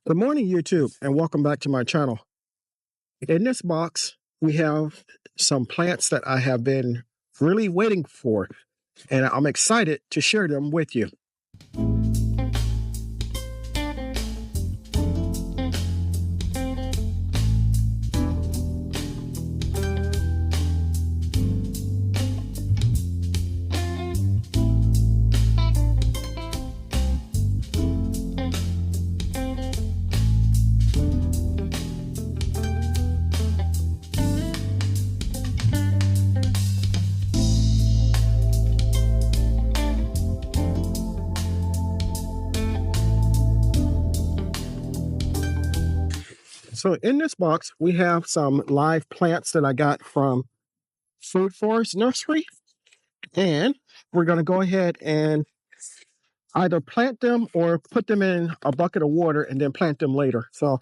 Good morning, YouTube, and welcome back to my channel. In this box, we have some plants that I have been really waiting for, and I'm excited to share them with you. So in this box, we have some live plants that I got from Food Forest Nursery, and we're going to go ahead and either plant them or put them in a bucket of water and then plant them later. So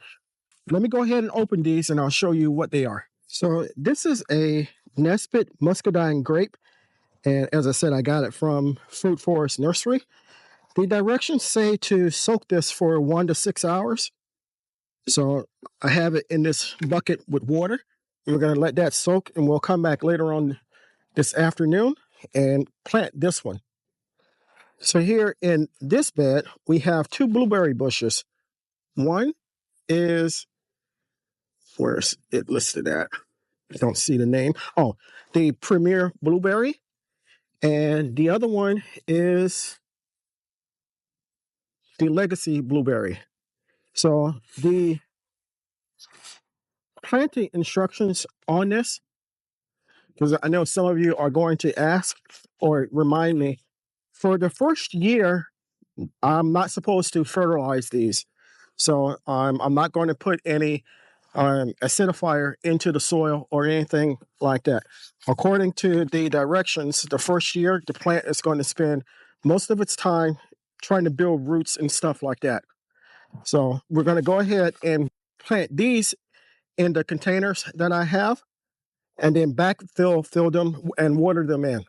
let me go ahead and open these and I'll show you what they are. So this is a Nesbitt Muscadine grape, and as I said, I got it from Food Forest Nursery. The directions say to soak this for 1 to 6 hours. So I have it in this bucket with water. We're going to let that soak, and we'll come back later on this afternoon and plant this one. So here in this bed, we have 2 blueberry bushes. One is, where's it listed at? I don't see the name. Oh, the Premier Blueberry. And the other one is the Legacy Blueberry. So the planting instructions on this, because I know some of you are going to ask or remind me, for the first year, I'm not supposed to fertilize these. So I'm not going to put any acidifier into the soil or anything like that. According to the directions, the first year, the plant is going to spend most of its time trying to build roots and stuff like that. So we're going to go ahead and plant these in the containers that I have, and then fill them and water them in.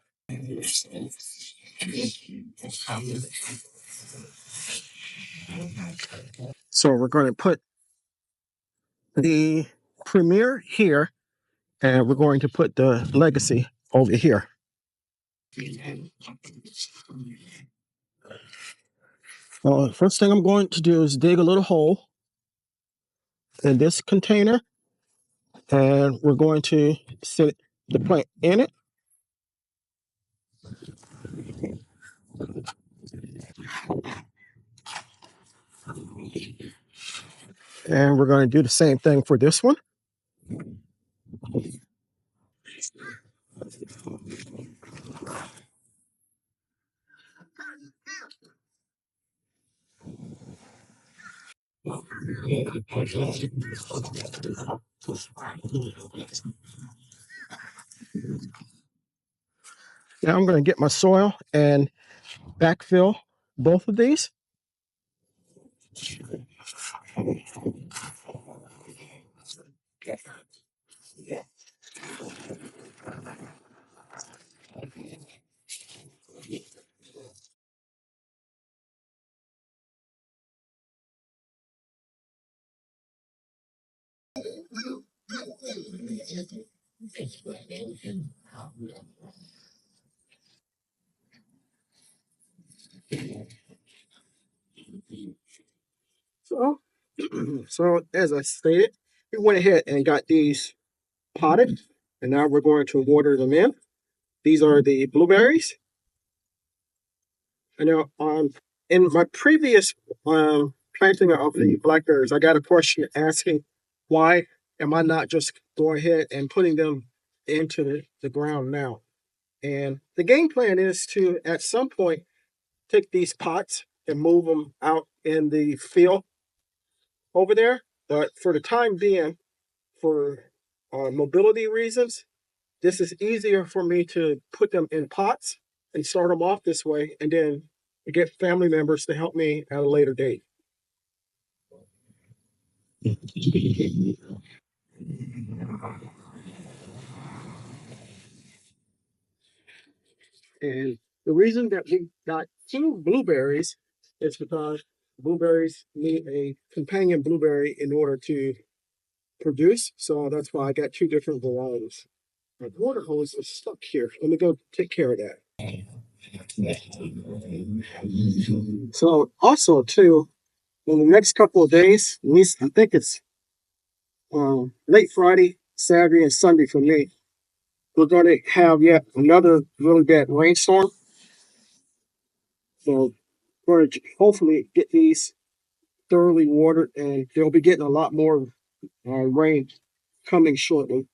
So we're going to put the Premier here, and we're going to put the Legacy over here. First thing I'm going to do is dig a little hole in this container, and we're going to set the plant in it. And we're going to do the same thing for this one. Now I'm going to get my soil and backfill both of these. So, so as I stated, we went ahead and got these potted, and now we're going to water them in. These are the blueberries. I know in my previous planting of the blackberries, I got a question asking why am I not just going ahead and putting them into the ground now? And the game plan is to, at some point, take these pots and move them out in the field over there. But for the time being, for mobility reasons, this is easier for me to put them in pots and start them off this way, and then get family members to help me at a later date. And the reason that we got 2 blueberries is because blueberries need a companion blueberry in order to produce. So that's why I got two different varieties. My water hose is stuck here. Let me go take care of that. So also too, in the next couple of days, at least I think it's late Friday, Saturday, and Sunday for me, we're going to have yet another really bad rainstorm. So we're going to hopefully get these thoroughly watered, and they'll be getting a lot more rain coming shortly.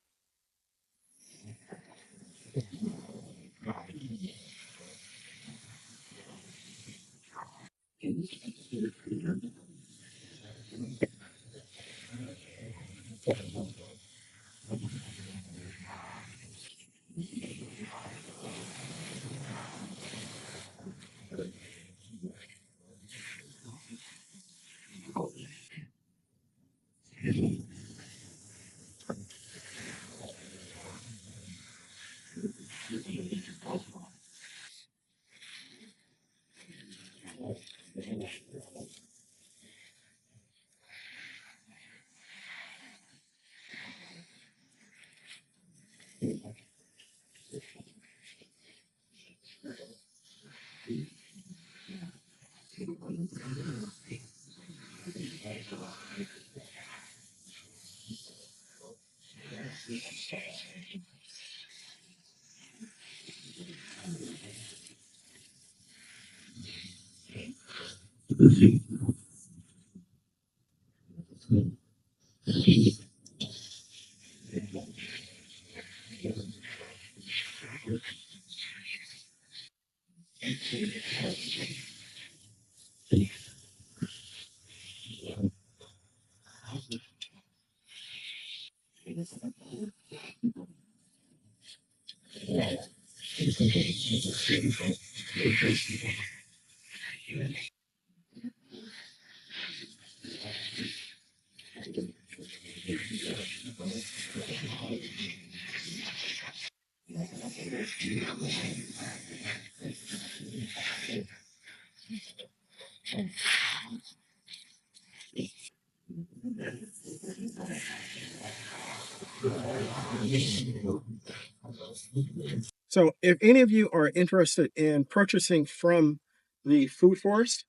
So, if any of you are interested in purchasing from the food forest,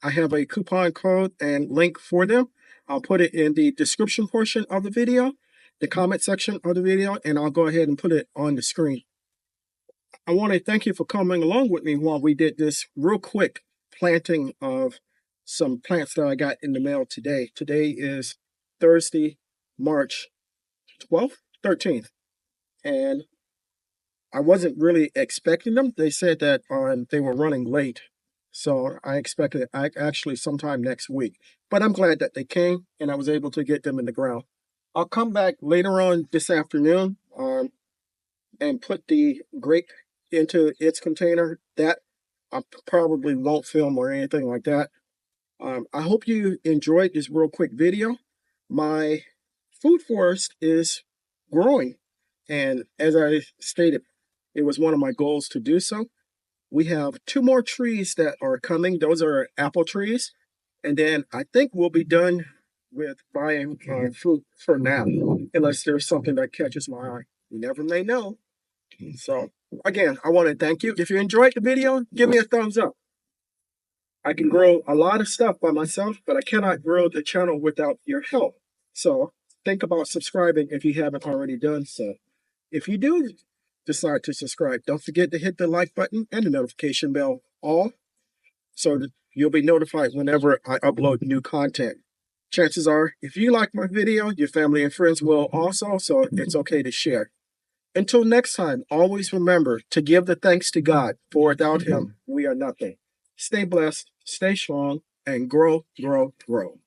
I have a coupon code and link for them. I'll put it in the description portion of the video, the comment section of the video, and I'll go ahead and put it on the screen. I want to thank you for coming along with me while we did this real quick planting of some plants that I got in the mail today. Today is Thursday, March 12th, 13th, and I wasn't really expecting them. They said that they were running late, so I expected actually sometime next week. But I'm glad that they came and I was able to get them in the ground. I'll come back later on this afternoon and put the grape into its container. That I probably won't film or anything like that. I hope you enjoyed this real quick video. My food forest is growing, and as I stated, it was one of my goals to do so. We have two more trees that are coming. Those are apple trees. And then I think we'll be done with buying fruit for now, unless there's something that catches my eye. You never may know. So, again, I want to thank you. If you enjoyed the video, give me a thumbs up. I can grow a lot of stuff by myself, but I cannot grow the channel without your help. So, think about subscribing if you haven't already done so. If you do decide to subscribe, don't forget to hit the like button and the notification bell all so that you'll be notified whenever I upload new content. Chances are, if you like my video, your family and friends will also, so it's okay to share. Until next time, always remember to give the thanks to God, for without Him, we are nothing. Stay blessed, stay strong, and grow, grow, grow.